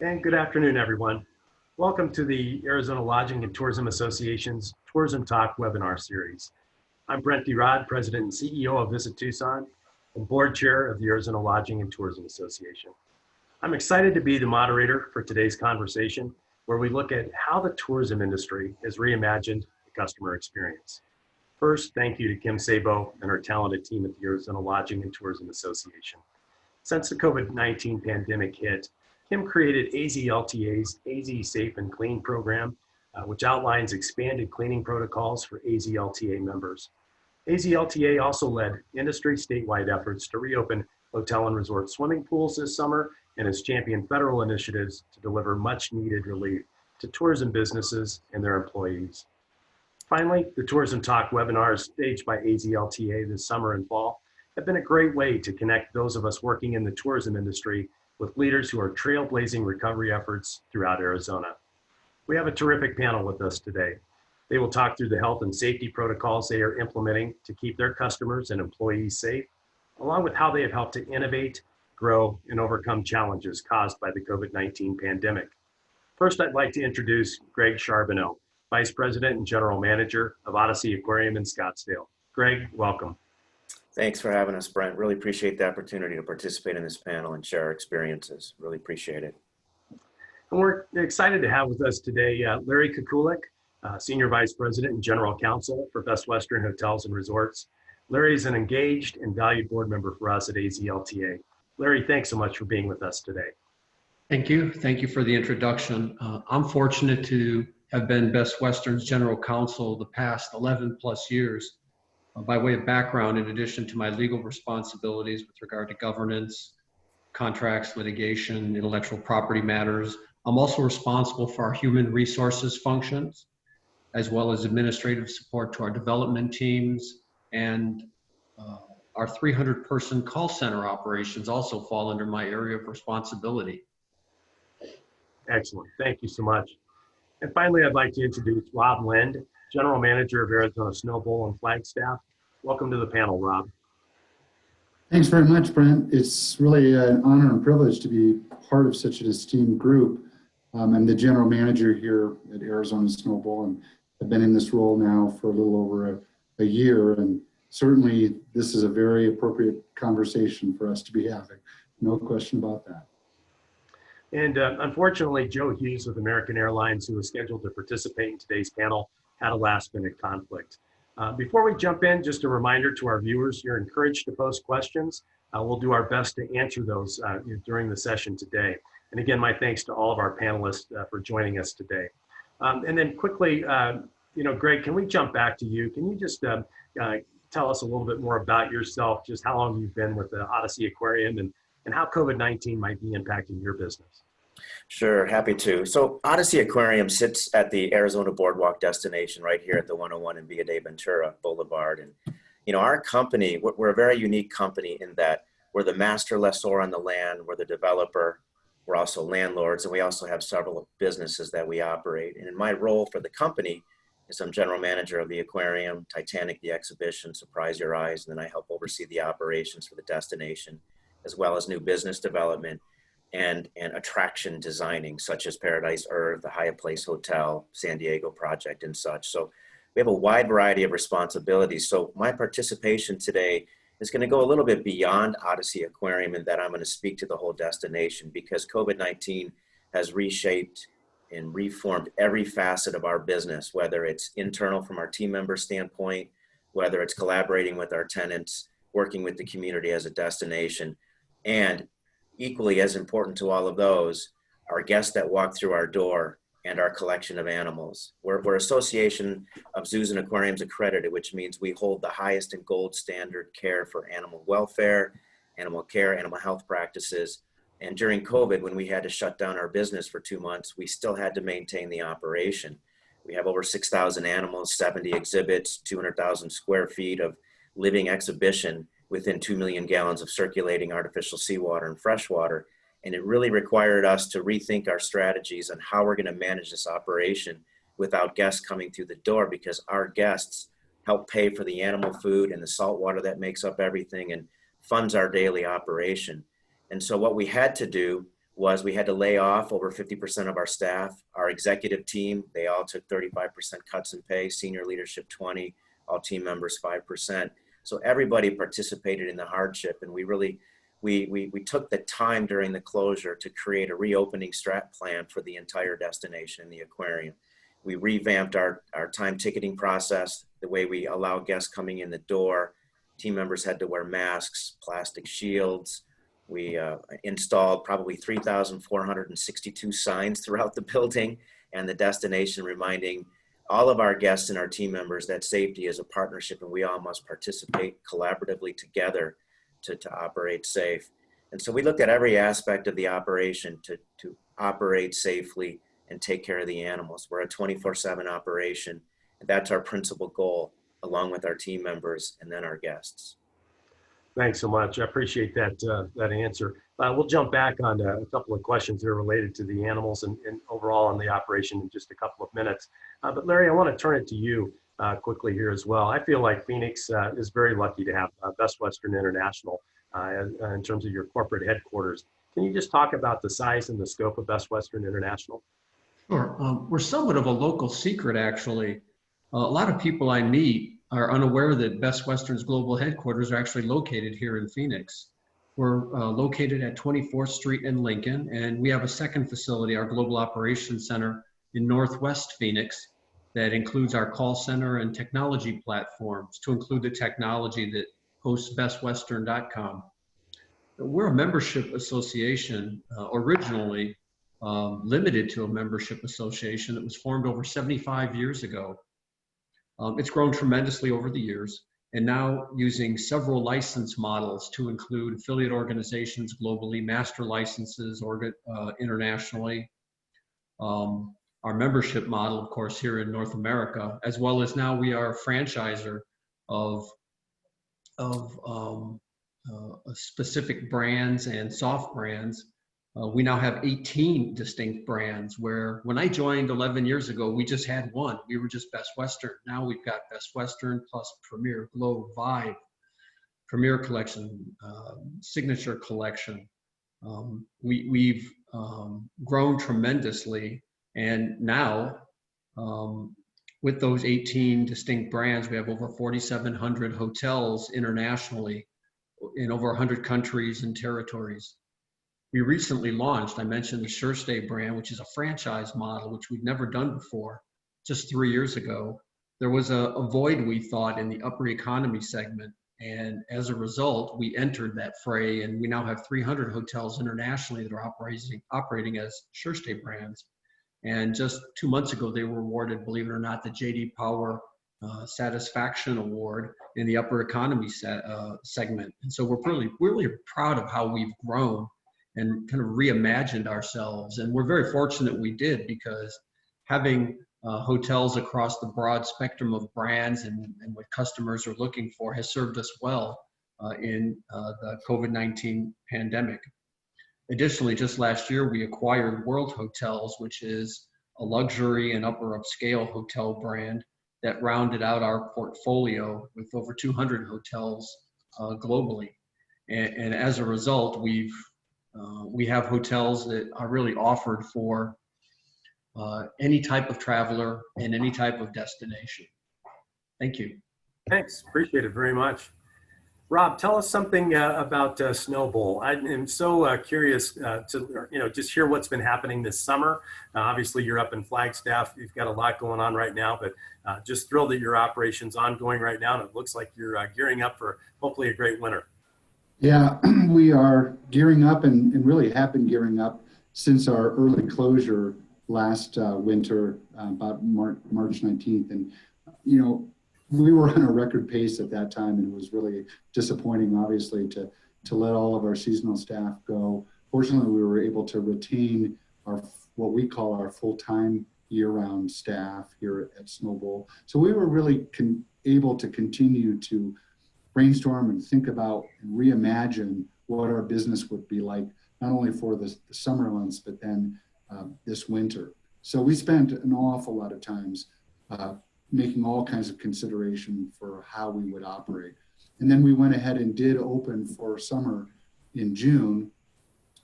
And good afternoon, everyone. Welcome to the Arizona Lodging and Tourism Association's Tourism Talk webinar series. I'm Brent DeRod, President and CEO of Visit Tucson and Board Chair of the Arizona Lodging and Tourism Association. I'm excited to be the moderator for today's conversation, where we look at how the tourism industry has reimagined the customer experience. First, thank you to Kim Sabo and her talented team at the Arizona Lodging and Tourism Association. Since the COVID-19 pandemic hit, Kim created AZLTA's AZ Safe and Clean program, which outlines expanded cleaning protocols for AZLTA members. AZLTA also led industry statewide efforts to reopen hotel and resort swimming pools this summer and has championed federal initiatives to deliver much needed relief to tourism businesses and their employees. Finally, the Tourism Talk webinars staged by AZLTA this summer and fall have been a great way to connect those of us working in the tourism industry with leaders who are trailblazing recovery efforts throughout Arizona. We have a terrific panel with us today. They will talk through the health and safety protocols they are implementing to keep their customers and employees safe, along with how they have helped to innovate, grow, and overcome challenges caused by the COVID-19 pandemic. First, I'd like to introduce Greg Charbonneau, Vice President and General Manager of Odyssey Aquarium in Scottsdale. Greg, welcome. Thanks for having us, Brent. Really appreciate the opportunity to participate in this panel and share our experiences. Really appreciate it. And we're excited to have with us today Larry Kukulik, Senior Vice President and General Counsel for Best Western Hotels and Resorts. Larry is an engaged and valued board member for us at AZLTA. Larry, thanks so much for being with us today. Thank you. Thank you for the introduction. I'm fortunate to have been Best Western's General Counsel the past 11 plus years. By way of background, in addition to my legal responsibilities with regard to governance, contracts, litigation, intellectual property matters, I'm also responsible for our human resources functions, as well as administrative support to our development teams, and our 300-person call center operations also fall under my area of responsibility. Excellent. Thank you so much. And finally, I'd like to introduce Rob Lind, General Manager of Arizona Snow Bowl and Flagstaff. Welcome to the panel, Rob. Thanks very much, Brent. It's really an honor and privilege to be part of such an esteemed group. I'm the General Manager here at Arizona Snow Bowl, and I've been in this role now for a little over a year, and certainly this is a very appropriate conversation for us to be having. No question about that. And unfortunately, Joe Hughes with American Airlines, who was scheduled to participate in today's panel, had a last-minute conflict. Before we jump in, just a reminder to our viewers, you're encouraged to post questions. We'll do our best to answer those during the session today. And again, my thanks to all of our panelists for joining us today. And then quickly, Greg, can we jump back to you? Can you just tell us a little bit more about yourself, just how long you've been with the Odyssey Aquarium and how COVID-19 might be impacting your business? Sure, happy to. So Odyssey Aquarium sits at the Arizona Boardwalk destination right here at the 101 and Villa de Ventura Boulevard. And, our company, we're a very unique company in that we're the master lessor on the land, we're the developer, we're also landlords, and we also have several businesses that we operate. And in my role for the company is I'm general manager of the aquarium, Titanic, the exhibition, Surprise Your Eyes, and then I help oversee the operations for the destination, as well as new business development and attraction designing, such as Paradise Earth, the Hyatt Place Hotel, San Diego project, and such. So we have a wide variety of responsibilities. So my participation today is going to go a little bit beyond Odyssey Aquarium in that I'm going to speak to the whole destination, because COVID-19 has reshaped and reformed every facet of our business, whether it's internal from our team member standpoint, whether it's collaborating with our tenants, working with the community as a destination, and equally as important to all of those, our guests that walk through our door and our collection of animals. We're Association of Zoos and Aquariums accredited, which means we hold the highest and gold standard care for animal welfare, animal care, animal health practices. And during COVID, when we had to shut down our business for 2 months, we still had to maintain the operation. We have over 6,000 animals, 70 exhibits, 200,000 square feet of living exhibition within 2 million gallons of circulating artificial seawater and freshwater. And it really required us to rethink our strategies on how we're going to manage this operation without guests coming through the door, because our guests help pay for the animal food and the salt water that makes up everything and funds our daily operation. And so what we had to do was we had to lay off over 50% of our staff. Our executive team, they all took 35% cuts in pay, senior leadership 20, all team members 5%. So everybody participated in the hardship, and we took the time during the closure to create a reopening strat plan for the entire destination, the aquarium. We revamped our time ticketing process, the way we allow guests coming in the door. Team members had to wear masks, plastic shields. We installed probably 3,462 signs throughout the building and the destination, reminding all of our guests and our team members that safety is a partnership and we all must participate collaboratively together to operate safe. And so we looked at every aspect of the operation to operate safely and take care of the animals. We're a 24/7 operation, and that's our principal goal, along with our team members and then our guests. Thanks so much. I appreciate that answer. We'll jump back on a couple of questions that are related to the animals and overall on the operation in just a couple of minutes. But Larry, I want to turn it to you quickly here as well. I feel like Phoenix is very lucky to have Best Western International in terms of your corporate headquarters. Can you just talk about the size and the scope of Best Western International? Sure. We're somewhat of a local secret, actually. A lot of people I meet are unaware that Best Western's global headquarters are actually located here in Phoenix. We're located at 24th Street in Lincoln, and we have a second facility, our Global Operations Center in Northwest Phoenix, that includes our call center and technology platforms, to include the technology that hosts bestwestern.com. We're a membership association, originally limited to a membership association that was formed over 75 years ago. It's grown tremendously over the years, and now using several license models to include affiliate organizations globally, master licenses internationally, our membership model, of course, here in North America, as well as now we are a franchisor of specific brands and soft brands. We now have 18 distinct brands, where when I joined 11 years ago, we just had one. We were just Best Western. Now we've got Best Western plus Premier, Glow, Vibe, Premier Collection, Signature Collection. We've grown tremendously. And now with those 18 distinct brands, we have over 4,700 hotels internationally in over 100 countries and territories. We recently launched, I mentioned the SureStay brand, which is a franchise model, which we've never done before, just 3 years ago. There was a void, we thought, in the upper economy segment. And as a result, we entered that fray, and we now have 300 hotels internationally that are operating as SureStay brands. And just 2 months ago, they were awarded, believe it or not, the J.D. Power Satisfaction Award in the upper economy segment. And so we're really proud of how we've grown and kind of reimagined ourselves. And we're very fortunate we did, because having hotels across the broad spectrum of brands and what customers are looking for has served us well in the COVID-19 pandemic. Additionally, just last year, we acquired World Hotels, which is a luxury and upper upscale hotel brand that rounded out our portfolio with over 200 hotels globally. And as a result, we have hotels that are really offered for any type of traveler and any type of destination. Thank you. Thanks, appreciate it very much. Rob, tell us something about Snowbowl. I am so curious to just hear what's been happening this summer. Obviously, you're up in Flagstaff. You've got a lot going on right now, but just thrilled that your operation's ongoing right now, and it looks like you're gearing up for hopefully a great winter. Yeah, we are gearing up and really have been gearing up since our early closure last winter, about March 19th. And, we were on a record pace at that time, and it was really disappointing, obviously, to let all of our seasonal staff go. Fortunately, we were able to retain what we call our full-time year-round staff here at Snowbowl. So we were really able to continue to brainstorm and think about and reimagine what our business would be like, not only for the summer months, but then this winter. So we spent an awful lot of times making all kinds of consideration for how we would operate. And then we went ahead and did open for summer in June.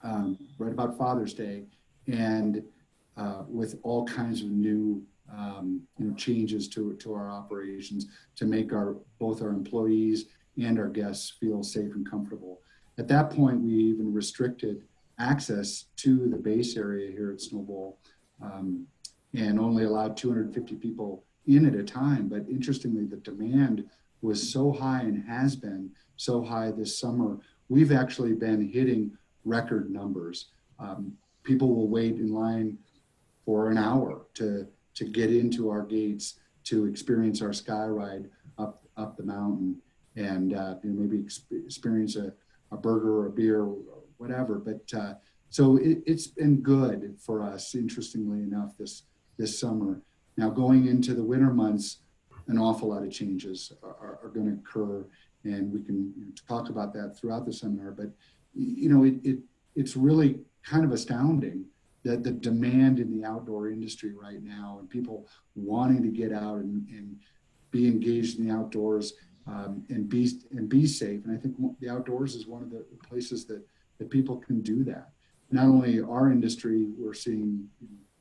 right about Father's Day, and with all kinds of new changes to our operations to make both our employees and our guests feel safe and comfortable. At that point, we even restricted access to the base area here at Snow Bowl, and only allowed 250 people in at a time. But interestingly, the demand was so high and has been so high this summer. We've actually been hitting record numbers. People will wait in line for an hour to get into our gates to experience our sky ride up the mountain, and maybe experience a burger or a beer or whatever. But so it's been good for us, interestingly enough, this summer. Now, going into the winter months, an awful lot of changes are going to occur, and we can talk about that throughout the seminar. But it's really kind of astounding that the demand in the outdoor industry right now, and people wanting to get out and be engaged in the outdoors, and be safe. And I think the outdoors is one of the places that people can do that. Not only our industry, we're seeing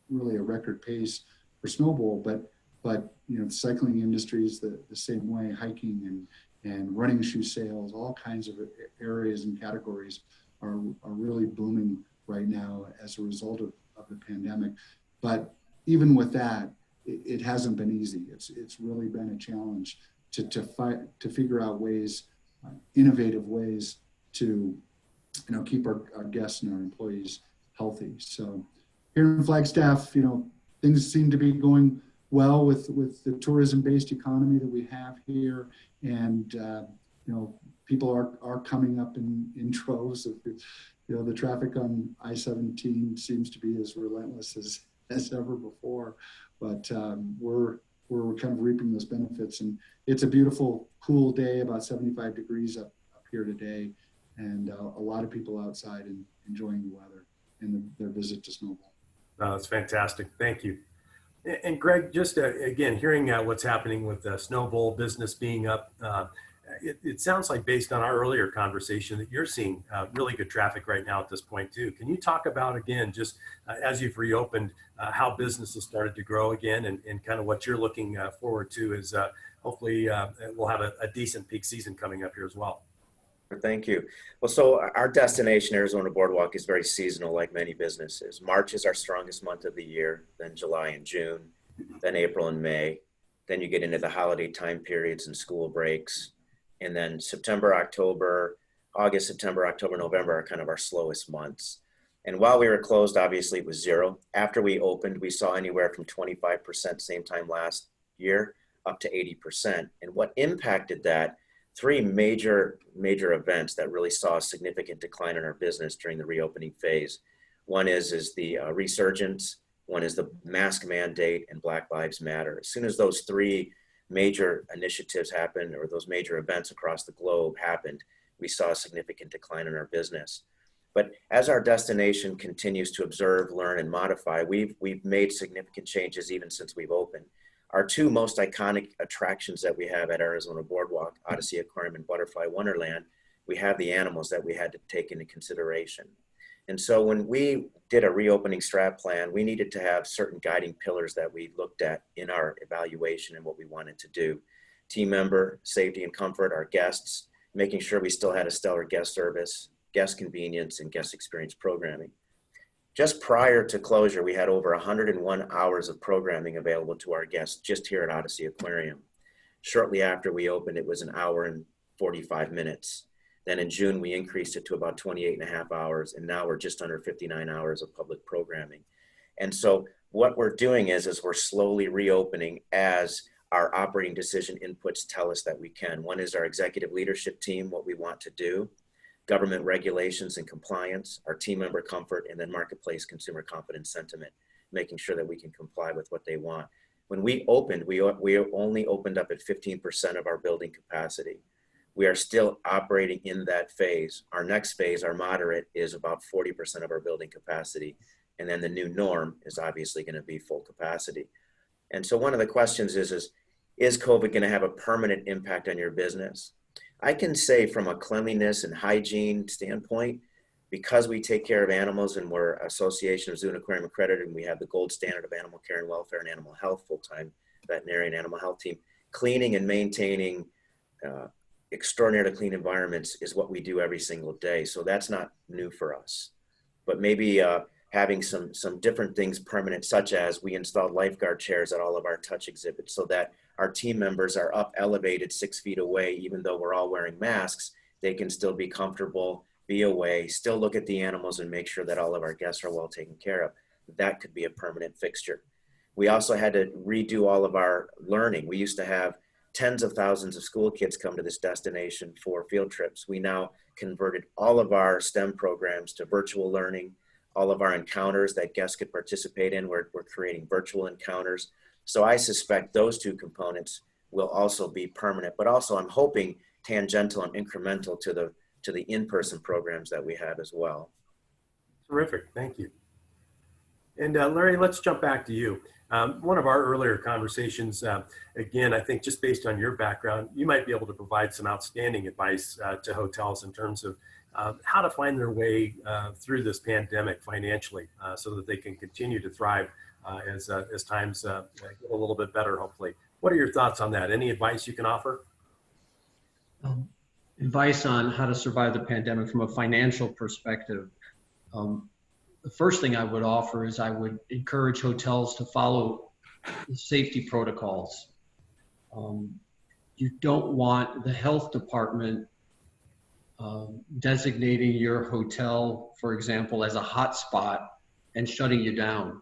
really a record pace for Snow Bowl, but the cycling industry is the same way. Hiking and running shoe sales, all kinds of areas and categories are really booming right now as a result of the pandemic. But even with that, it hasn't been easy. It's really been a challenge to figure out ways, innovative ways to keep our guests and our employees healthy. So here in Flagstaff, things seem to be going well with the tourism-based economy that we have here, and people are coming up in droves. The traffic on I-17 seems to be as relentless as ever before, but we're kind of reaping those benefits. And it's a beautiful, cool day, about 75 degrees up here today, and a lot of people outside and enjoying the weather and their visit to Snow Bowl. Oh, that's fantastic. Thank you. And Greg, just again, hearing what's happening with Snow Bowl business being up, it sounds like, based on our earlier conversation, that you're seeing really good traffic right now at this point too. Can you talk about, again, just as you've reopened, how business has started to grow again, and kind of what you're looking forward to is hopefully we'll have a decent peak season coming up here as well. Thank you. Well, so our destination, Arizona Boardwalk, is very seasonal, like many businesses. March is our strongest month of the year, then July and June, then April and May. Then you get into the holiday time periods and school breaks. And then September, October, August, September, October, November are kind of our slowest months. And while we were closed, obviously it was zero. After we opened, we saw anywhere from 25% same time last year up to 80%. And what impacted that, three major events that really saw a significant decline in our business during the reopening phase. One is the resurgence, one is the mask mandate, and Black Lives Matter. As soon as those three major initiatives happened, or those major events across the globe happened, we saw a significant decline in our business. But as our destination continues to observe, learn, and modify, we've made significant changes even since we've opened. Our two most iconic attractions that we have at Arizona Boardwalk, Odyssey Aquarium and Butterfly Wonderland, we have the animals that we had to take into consideration. And so when we did a reopening strat plan, we needed to have certain guiding pillars that we looked at in our evaluation and what we wanted to do. Team member safety and comfort, our guests, making sure we still had a stellar guest service, guest convenience, and guest experience programming. Just prior to closure, we had over 101 hours of programming available to our guests just here at Odyssey Aquarium. Shortly after we opened, it was an hour and 45 minutes. Then in June, we increased it to about 28 and a half hours, and now we're just under 59 hours of public programming. And so what we're doing is we're slowly reopening as our operating decision inputs tell us that we can. One is our executive leadership team, what we want to do, government regulations and compliance, our team member comfort, and then marketplace consumer confidence sentiment, making sure that we can comply with what they want. When we opened, we only opened up at 15% of our building capacity. We are still operating in that phase. Our next phase, our moderate, is about 40% of our building capacity. And then the new norm is obviously going to be full capacity. And so one of the questions is COVID going to have a permanent impact on your business? I can say from a cleanliness and hygiene standpoint, because we take care of animals and we're Association of Zoo and Aquarium accredited, and we have the gold standard of animal care and welfare and animal health, full-time veterinarian animal health team, cleaning and maintaining extraordinarily clean environments is what we do every single day. So that's not new for us. But maybe having some different things permanent, such as we installed lifeguard chairs at all of our touch exhibits so that our team members are up elevated 6 feet away, even though we're all wearing masks, they can still be comfortable, be away, still look at the animals and make sure that all of our guests are well taken care of. That could be a permanent fixture. We also had to redo all of our learning. We used to have tens of thousands of school kids come to this destination for field trips. We now converted all of our STEM programs to virtual learning. All of our encounters that guests could participate in, we're creating virtual encounters. So I suspect those two components will also be permanent, but also I'm hoping tangential and incremental to the in-person programs that we have as well. Terrific, thank you. And Larry, let's jump back to you. One of our earlier conversations, again, I think just based on your background, you might be able to provide some outstanding advice to hotels in terms of how to find their way through this pandemic financially so that they can continue to thrive as times get a little bit better, hopefully. What are your thoughts on that? Any advice you can offer? Advice on how to survive the pandemic from a financial perspective. The first thing I would offer is I would encourage hotels to follow the safety protocols. You don't want the health department designating your hotel, for example, as a hotspot and shutting you down.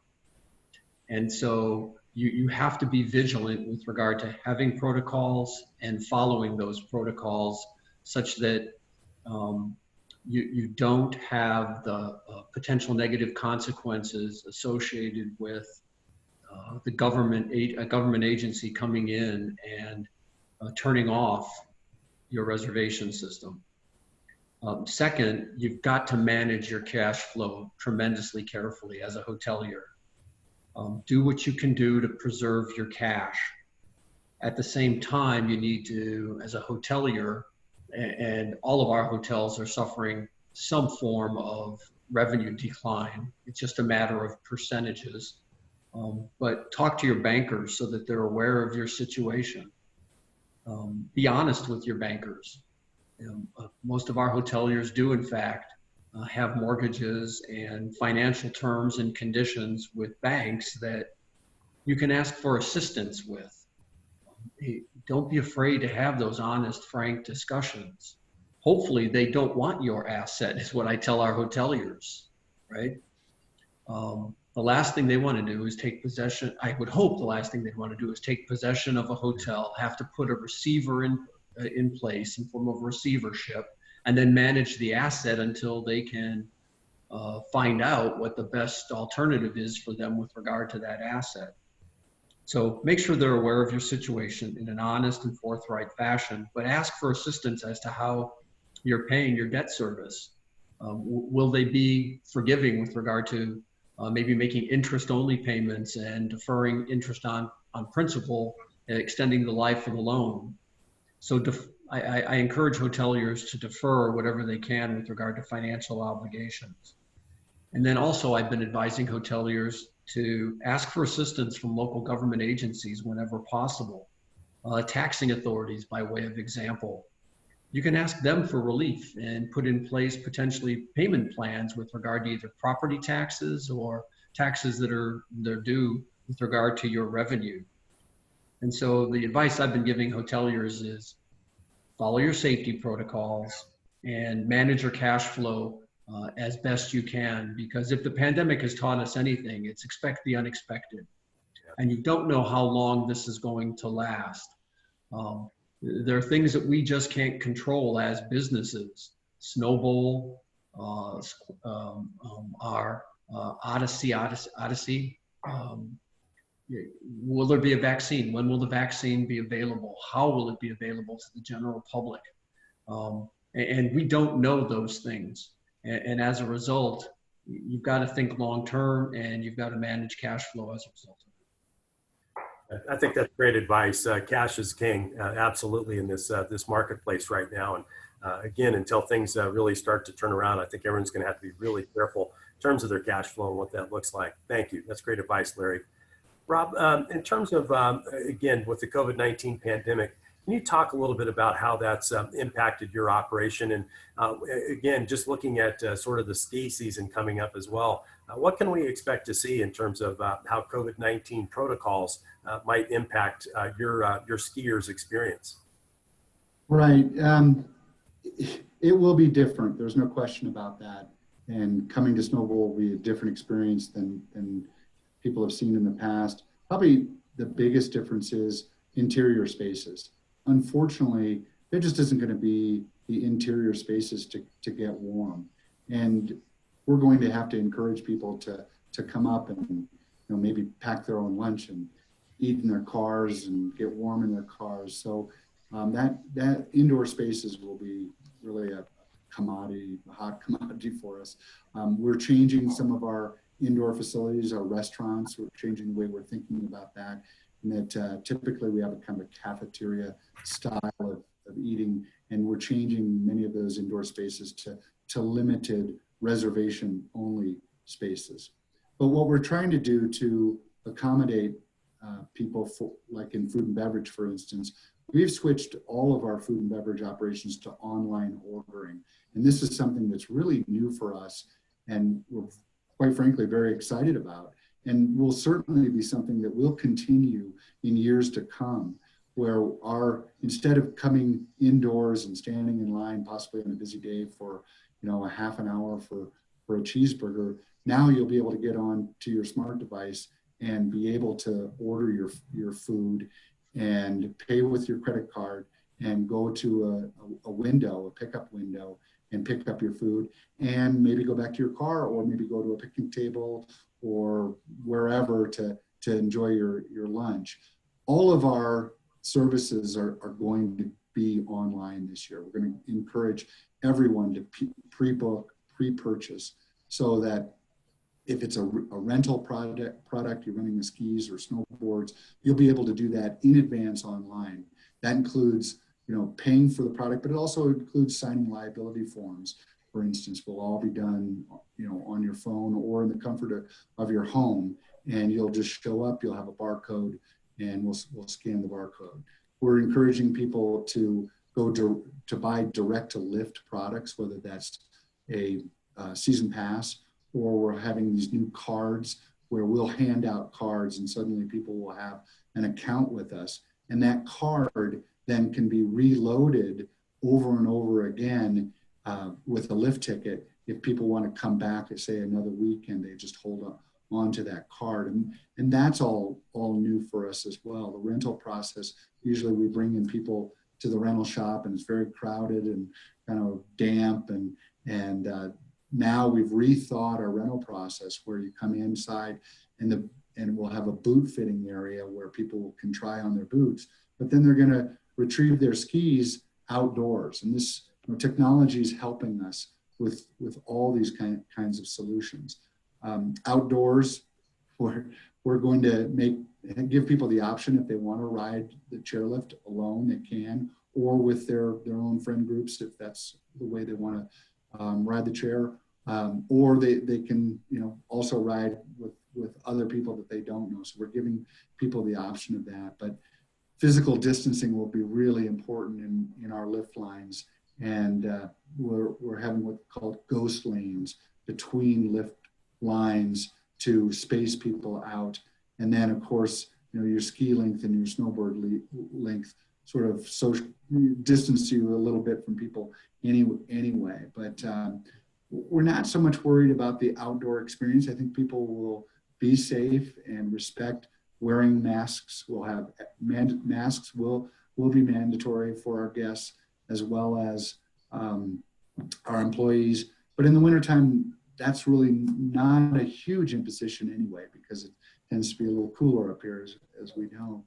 And so you have to be vigilant with regard to having protocols and following those protocols such that you don't have the potential negative consequences associated with a government agency coming in and turning off your reservation system. Second, you've got to manage your cash flow tremendously carefully as a hotelier. Do what you can do to preserve your cash. At the same time, you need to, as a hotelier, and all of our hotels are suffering some form of revenue decline. It's just a matter of percentages. But talk to your bankers so that they're aware of your situation. Be honest with your bankers. Most of our hoteliers do, in fact, have mortgages and financial terms and conditions with banks that you can ask for assistance with. Don't be afraid to have those honest, frank discussions. Hopefully they don't want your asset, is what I tell our hoteliers, right? The last thing they want to do is take possession. I would hope the last thing they'd want to do is take possession of a hotel, have to put a receiver in place in form of receivership, and then manage the asset until they can find out what the best alternative is for them with regard to that asset. So make sure they're aware of your situation in an honest and forthright fashion, but ask for assistance as to how you're paying your debt service. Will they be forgiving with regard to maybe making interest-only payments and deferring interest on principal, and extending the life of the loan? So I encourage hoteliers to defer whatever they can with regard to financial obligations. And then also I've been advising hoteliers to ask for assistance from local government agencies whenever possible. Taxing authorities, by way of example. You can ask them for relief and put in place potentially payment plans with regard to either property taxes or taxes that are due with regard to your revenue. And so the advice I've been giving hoteliers is follow your safety protocols and manage your cash flow as best you can, because if the pandemic has taught us anything, it's expect the unexpected. And you don't know how long this is going to last. There are things that we just can't control as businesses. Snowball, our Odyssey. Will there be a vaccine? When will the vaccine be available? How will it be available to the general public? And we don't know those things. And as a result, you've got to think long-term and you've got to manage cash flow as a result of it. I think that's great advice. Cash is king, absolutely, in this marketplace right now. And again, until things really start to turn around, I think everyone's going to have to be really careful in terms of their cash flow and what that looks like. Thank you. That's great advice, Larry. Rob, in terms of, again, with the COVID-19 pandemic, can you talk a little bit about how that's impacted your operation? And again, just looking at sort of the ski season coming up as well, what can we expect to see in terms of how COVID-19 protocols might impact your skiers' experience? Right. It will be different. There's no question about that. And coming to Snowball will be a different experience than people have seen in the past. Probably the biggest difference is interior spaces. Unfortunately, there just isn't going to be the interior spaces to get warm. And we're going to have to encourage people to come up and maybe pack their own lunch and eat in their cars and get warm in their cars. So that indoor spaces will be really a hot commodity for us. We're changing some of our indoor facilities, our restaurants. We're changing the way we're thinking about that. And that typically we have a kind of a cafeteria style of eating, and we're changing many of those indoor spaces to limited reservation only spaces. But what we're trying to do to accommodate people, like in food and beverage, for instance, we've switched all of our food and beverage operations to online ordering. And this is something that's really new for us, and we're quite frankly very excited about, and will certainly be something that will continue in years to come, where instead of coming indoors and standing in line possibly on a busy day for a half an hour for a cheeseburger, now you'll be able to get on to your smart device and be able to order your food and pay with your credit card and go to a pickup window, and pick up your food and maybe go back to your car, or maybe go to a picnic table or wherever to enjoy your lunch. All of our services are going to be online this year. We're going to encourage everyone to pre-book, pre-purchase, so that if it's a rental product, you're running the skis or snowboards, you'll be able to do that in advance online. That includes paying for the product, but it also includes signing liability forms. For instance, will all be done, on your phone or in the comfort of your home, and you'll just show up. You'll have a barcode, and we'll scan the barcode. We're encouraging people to go to buy direct to lift products, whether that's a season pass, or we're having these new cards where we'll hand out cards, and suddenly people will have an account with us, and that card then can be reloaded over and over again with a lift ticket. If people want to come back, say another weekend, they just hold on to that card. And that's all new for us as well. The rental process, usually we bring in people to the rental shop and it's very crowded and kind of damp. And now we've rethought our rental process where you come inside and we'll have a boot fitting area where people can try on their boots, but then they're going to retrieve their skis outdoors. And this technology is helping us with all these kinds of solutions. Outdoors, we're going to give people the option, if they want to ride the chairlift alone, they can, or with their own friend groups, if that's the way they want to ride the chair, or they can also ride with other people that they don't know. So we're giving people the option of that. But physical distancing will be really important in our lift lines, and we're having what's called ghost lanes between lift lines to space people out. And then of course, your ski length and your snowboard length sort of social distance you a little bit from people anyway. But we're not so much worried about the outdoor experience. I think people will be safe and respect wearing masks. We'll have masks will be mandatory for our guests as well as our employees. But in the wintertime, that's really not a huge imposition anyway, because it tends to be a little cooler up here, as we know.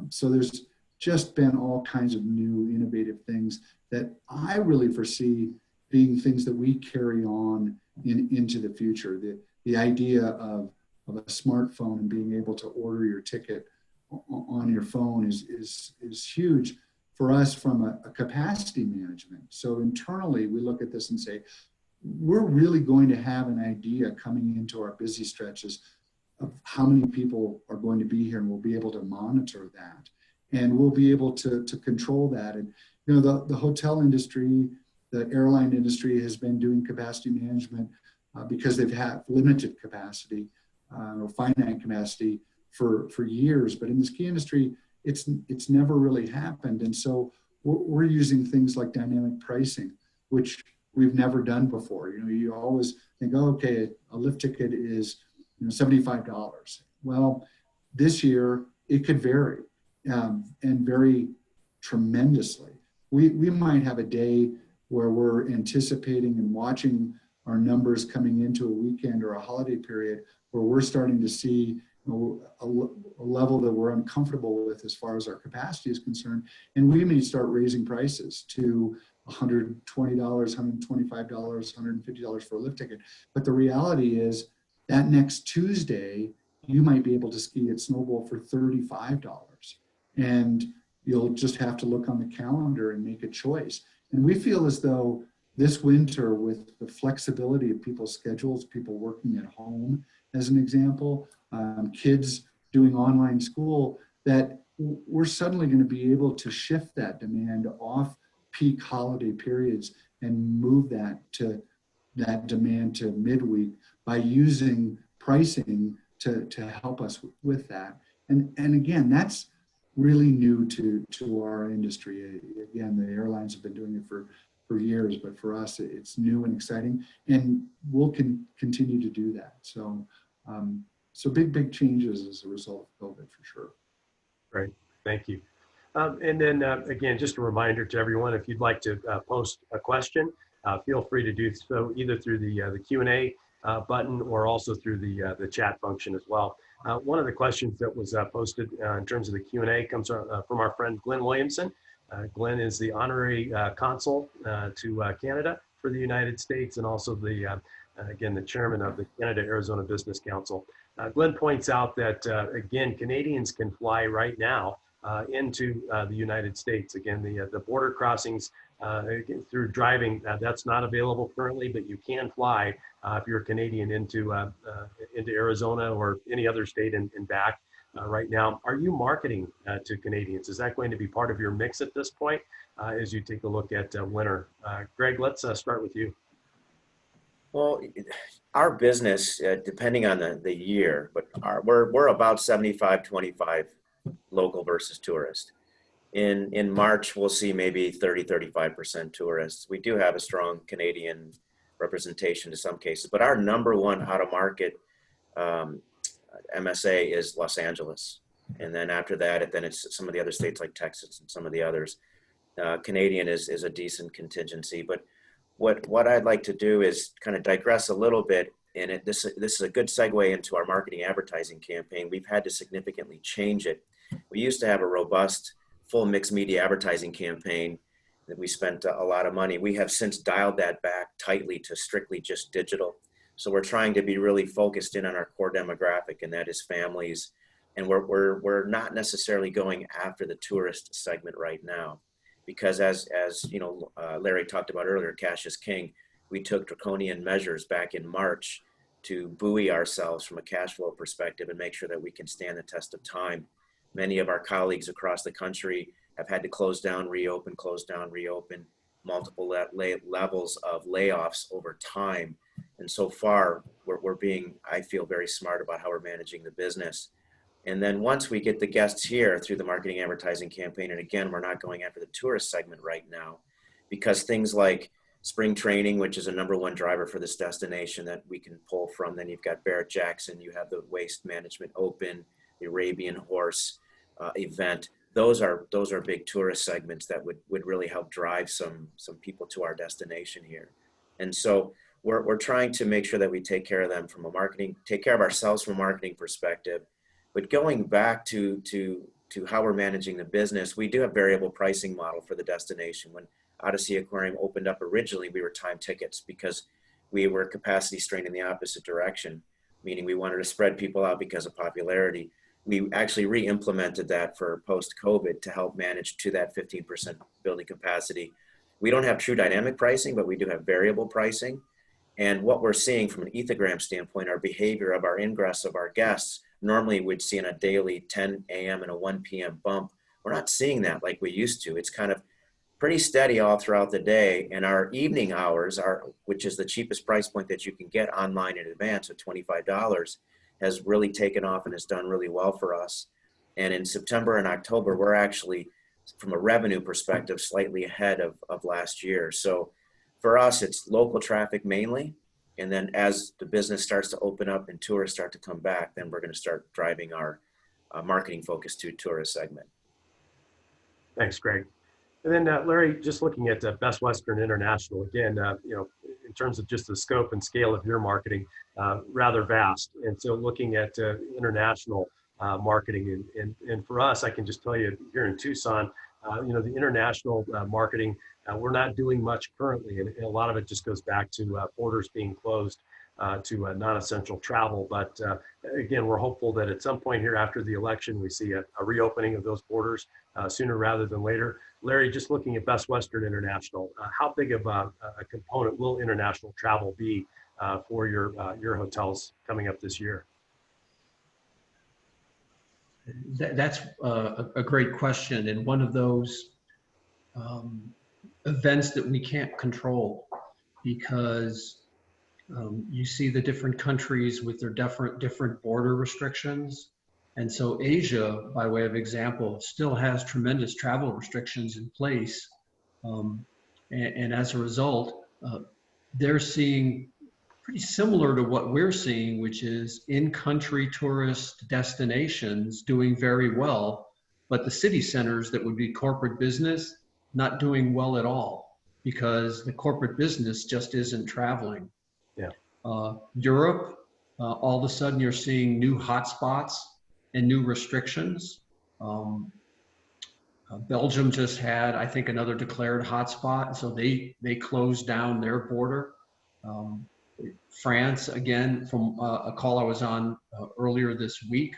So there's just been all kinds of new innovative things that I really foresee being things that we carry on into the future. The idea of a smartphone and being able to order your ticket on your phone is huge for us from a capacity management. So internally, we look at this and say, we're really going to have an idea coming into our busy stretches of how many people are going to be here, and we'll be able to monitor that. And we'll be able to control that. And, you know, the hotel industry, the airline industry has been doing capacity management because they've had limited capacity or finite capacity for years. But in the ski industry, it's never really happened. And so we're using things like dynamic pricing, which we've never done before. You know, you always think, oh, okay, a lift ticket is, you know, $75. Well, this year it could vary and vary tremendously. We might have a day where we're anticipating and watching our numbers coming into a weekend or a holiday period where we're starting to see, you know, a level that we're uncomfortable with as far as our capacity is concerned. And we may start raising prices to $120, $125, $150 for a lift ticket. But the reality is that next Tuesday, you might be able to ski at Snowbowl for $35. And you'll just have to look on the calendar and make a choice. And we feel as though this winter, with the flexibility of people's schedules, people working at home, as an example, kids doing online school, that we're suddenly going to be able to shift that demand off peak holiday periods and move that demand to midweek by using pricing to help us with that. And again, that's really new to our industry. Again, the airlines have been doing it for years, but for us, it's new and exciting, and we'll continue to do that. So, so big changes as a result of COVID for sure. Great, thank you. And then again, just a reminder to everyone, if you'd like to post a question, feel free to do so either through the Q&A button or also through the chat function as well. One of the questions that was posted in terms of the Q&A comes from our friend Glenn Williamson. Glenn is the honorary consul to Canada for the United States, and also again, the chairman of the Canada-Arizona Business Council. Glenn points out that, again, Canadians can fly right now into the United States. Again, the border crossings through driving, that's not available currently, but you can fly if you're a Canadian into Arizona or any other state and back right now. Are you marketing to Canadians? Is that going to be part of your mix at this point as you take a look at winter? Greg, let's start with you. Well, our business, depending on the year, but we're about 75-25 local versus tourist. In March, we'll see maybe 30-35% tourists. We do have a strong Canadian representation in some cases, but our number one out-of-market MSA is Los Angeles. And then after that, then it's some of the other states like Texas and some of the others. Canadian is a decent contingency, but what I'd like to do is kind of digress a little bit. And this is a good segue into our marketing advertising campaign. We've had to significantly change it. We used to have a robust full mixed media advertising campaign that we spent a lot of money. We have since dialed that back tightly to strictly just digital. So we're trying to be really focused in on our core demographic, and that is families. And we're not necessarily going after the tourist segment right now, because as you know, Larry talked about earlier, cash is king. We took draconian measures back in March to buoy ourselves from a cash flow perspective and make sure that we can stand the test of time. Many of our colleagues across the country have had to close down, reopen, multiple levels of layoffs over time. And so far, we're being, I feel, very smart about how we're managing the business. And then once we get the guests here through the marketing advertising campaign, and again, we're not going after the tourist segment right now, because things like spring training, which is a #1 driver for this destination that we can pull from. Then you've got Barrett-Jackson, you have the Waste Management Open, the Arabian Horse event. Those are big tourist segments that would really help drive some people to our destination here. And so we're trying to make sure that we take care of them from a marketing, take care of ourselves from a marketing perspective. But going back to how we're managing the business, we do have variable pricing model for the destination. When Odyssey Aquarium opened up originally, we were time tickets because we were capacity strained in the opposite direction, meaning we wanted to spread people out because of popularity. we actually re-implemented that for post-COVID to help manage to that 15% building capacity. We don't have true dynamic pricing, but we do have variable pricing. And what we're seeing from an ethogram standpoint, our behavior of our ingress of our guests, normally we'd see in a daily 10 a.m. and a 1 p.m. bump. We're not seeing that like we used to. It's kind of pretty steady all throughout the day. And our evening hours, which is the cheapest price point that you can get online in advance at $25, has really taken off and has done really well for us. And in September and October, we're actually, from a revenue perspective, slightly ahead of last year. So for us, it's local traffic mainly. And then as the business starts to open up and tourists start to come back, then we're going to start driving our marketing focus to tourist segment. Thanks, Greg. And then Larry, just looking at Best Western International, again, in terms of just the scope and scale of your marketing, rather vast. And so looking at international marketing, and for us, I can just tell you here in Tucson, the international marketing, we're not doing much currently. And a lot of it just goes back to borders being closed to non-essential travel. But again, we're hopeful that at some point here after the election, we see a reopening of those borders sooner rather than later. Larry, just looking at Best Western International, how big of a component will international travel be for your hotels coming up this year? That's a great question, and one of those events that we can't control, because you see the different countries with their different border restrictions. And so Asia, by way of example, still has tremendous travel restrictions in place. And as a result, they're seeing pretty similar to what we're seeing, which is in-country tourist destinations doing very well, but the city centers that would be corporate business not doing well at all, because the corporate business just isn't traveling. Yeah. Europe, all of a sudden you're seeing new hotspots and new restrictions. Belgium just had, I think, another declared hotspot, so they closed down their border. France, again, from a call I was on earlier this week,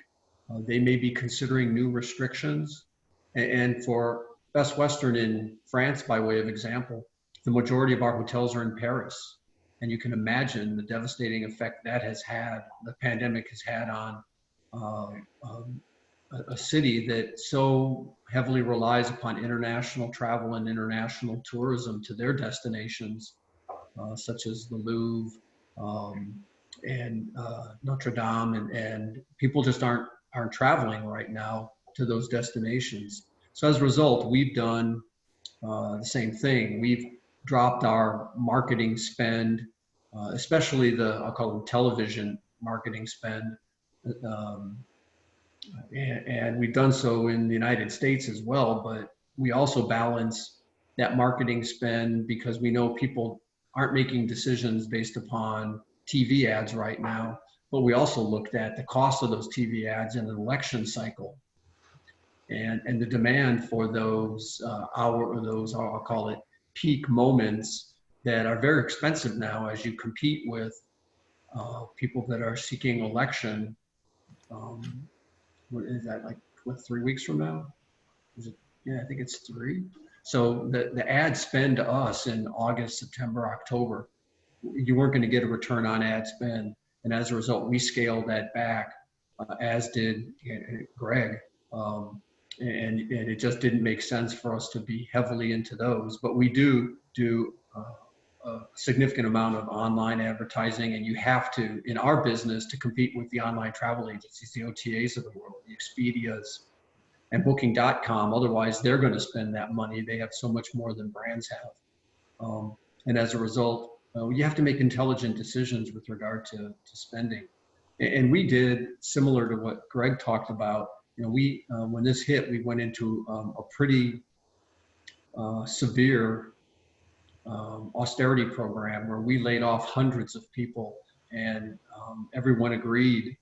they may be considering new restrictions. And for Best Western in France, by way of example, the majority of our hotels are in Paris. And you can imagine the devastating effect that has had, the pandemic has had on a city that so heavily relies upon international travel and international tourism to their destinations, such as the Louvre and Notre Dame, and people just aren't traveling right now to those destinations. So as a result, we've done the same thing. We've dropped our marketing spend, especially I'll call them television marketing spend. And we've done so in the United States as well, but we also balance that marketing spend because we know people aren't making decisions based upon TV ads right now, but we also looked at the cost of those TV ads in an election cycle, and the demand for those I'll call it peak moments that are very expensive now as you compete with people that are seeking election. What is that, like, 3 weeks from now? Is it? Yeah, I think it's 3. So the ad spend to us in August, September, October, you weren't going to get a return on ad spend. And as a result, we scaled that back, as did Greg. And it just didn't make sense for us to be heavily into those. But we do a significant amount of online advertising, and you have to, in our business, to compete with the online travel agencies, the OTAs of the world, the Expedias and Booking.com. Otherwise, they're going to spend that money. They have so much more than brands have. And as a result, you have to make intelligent decisions with regard to spending. And we did similar to what Greg talked about. We when this hit, we went into a pretty severe austerity program where we laid off hundreds of people, and everyone agreed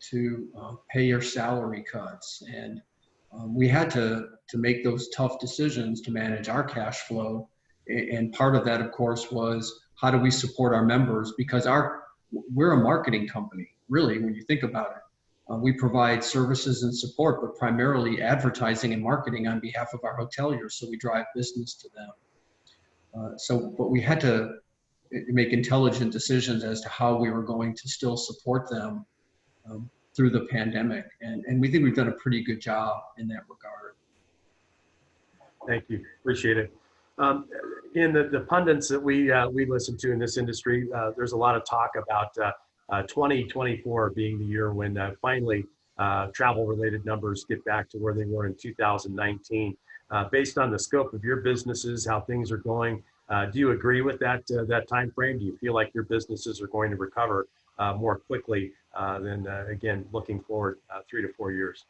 to pay your salary cuts. And we had to make those tough decisions to manage our cash flow. And part of that, of course, was how do we support our members? Because we're a marketing company, really, when you think about it. We provide services and support, but primarily advertising and marketing on behalf of our hoteliers. So we drive business to them. But we had to make intelligent decisions as to how we were going to still support them through the pandemic. And we think we've done a pretty good job in that regard. Thank you. Appreciate it. In the pundits that we listen to in this industry, there's a lot of talk about 2024 being the year when finally travel-related numbers get back to where they were in 2019. Based on the scope of your businesses, how things are going, do you agree with that time frame? Do you feel like your businesses are going to recover more quickly than, again, looking forward 3 to 4 years?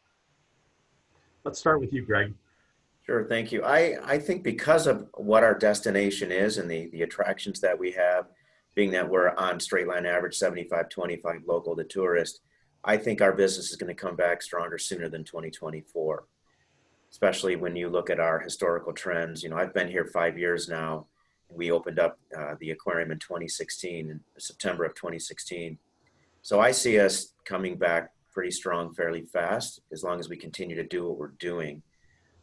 Let's start with you, Greg. Sure, thank you. I think because of what our destination is and the attractions that we have, being that we're on straight line average 75-25 local to tourist, I think our business is going to come back stronger sooner than 2024, especially when you look at our historical trends. You know, I've been here 5 years now. We opened up the aquarium in 2016, in September of 2016. So I see us coming back pretty strong fairly fast as long as we continue to do what we're doing.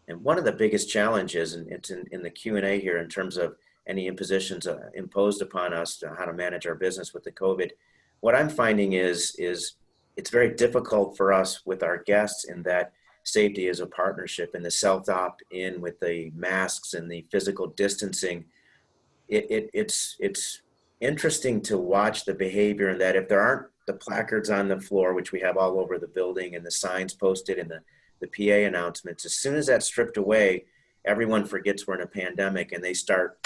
And one of the biggest challenges, and it's in the Q&A here in terms of any impositions imposed upon us to how to manage our business with the COVID, what I'm finding is it's very difficult for us with our guests in that safety is a partnership, and the self-opt-in with the masks and the physical distancing. It's interesting to watch the behavior, and that if there aren't the placards on the floor, which we have all over the building, and the signs posted and the PA announcements, as soon as that's stripped away, everyone forgets we're in a pandemic, and they start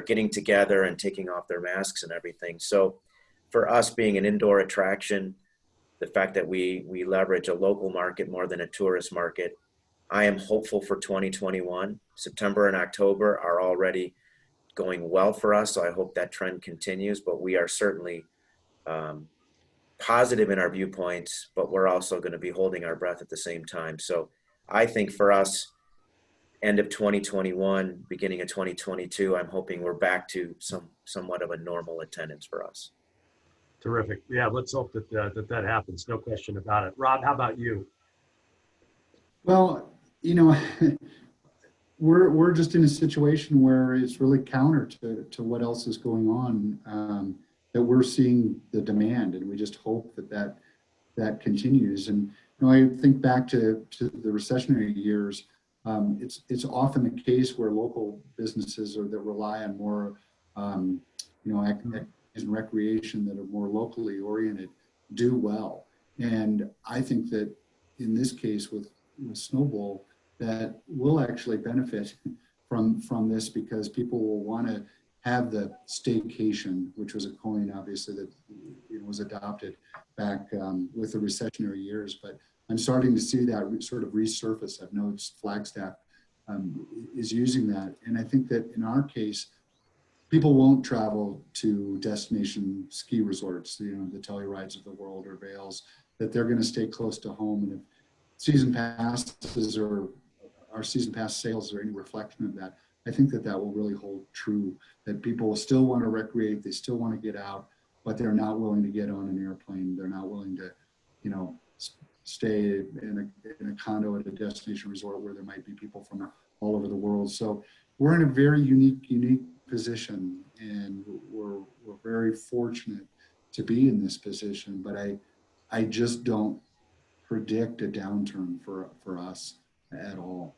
getting together and taking off their masks and everything. So for us being an indoor attraction, the fact that we leverage a local market more than a tourist market, I am hopeful for 2021. September and October are already going well for us, so I hope that trend continues, but we are certainly positive in our viewpoints, but we're also going to be holding our breath at the same time. So I think for us, end of 2021, beginning of 2022, I'm hoping we're back to somewhat of a normal attendance for us. Terrific. Yeah, let's hope that happens. No question about it. Rob, how about you? Well, you know, we're just in a situation where it's really counter to what else is going on, that we're seeing the demand, and we just hope that continues. And you know, I think back to the recessionary years. It's often the case where local businesses that rely on more, you know, activities and recreation that are more locally oriented do well. And I think that in this case with Snowbowl, that we'll actually benefit from this, because people will want to have the staycation, which was a coin obviously that was adopted back with the recessionary years. But I'm starting to see that sort of resurface. I've noticed Flagstaff is using that. And I think that in our case, people won't travel to destination ski resorts, you know, the Tellurides of the world or Vails, that they're going to stay close to home. And if season passes or our season pass sales are any reflection of that, I think that will really hold true, that people will still want to recreate, they still want to get out, but they're not willing to get on an airplane. They're not willing to, you know, stay in a condo at a destination resort where there might be people from all over the world. So we're in a very unique position, and we're very fortunate to be in this position. But I just don't predict a downturn for us at all.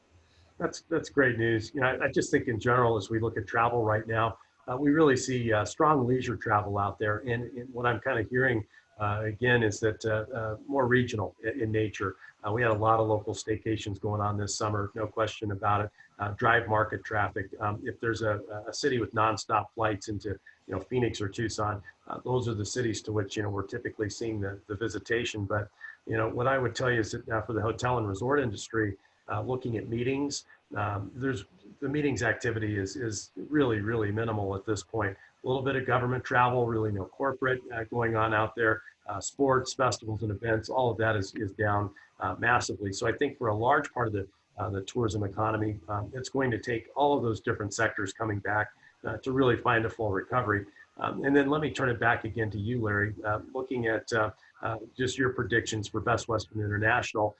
That's great news. You know, I just think in general, as we look at travel right now, we really see strong leisure travel out there. And what I'm kind of hearing again is that more regional in nature. We had a lot of local staycations going on this summer, no question about it. Drive market traffic. If there's a city with nonstop flights into, you know, Phoenix or Tucson, those are the cities to which, you know, we're typically seeing the visitation. But, you know, what I would tell you is that for the hotel and resort industry, looking at meetings, the meetings activity is really minimal at this point. A little bit of government travel, really no corporate going on out there. Sports, festivals, and events, all of that is down massively. So I think for a large part of the tourism economy, it's going to take all of those different sectors coming back to really find a full recovery. And then let me turn it back again to you, Larry. Looking at just your predictions for Best Western International.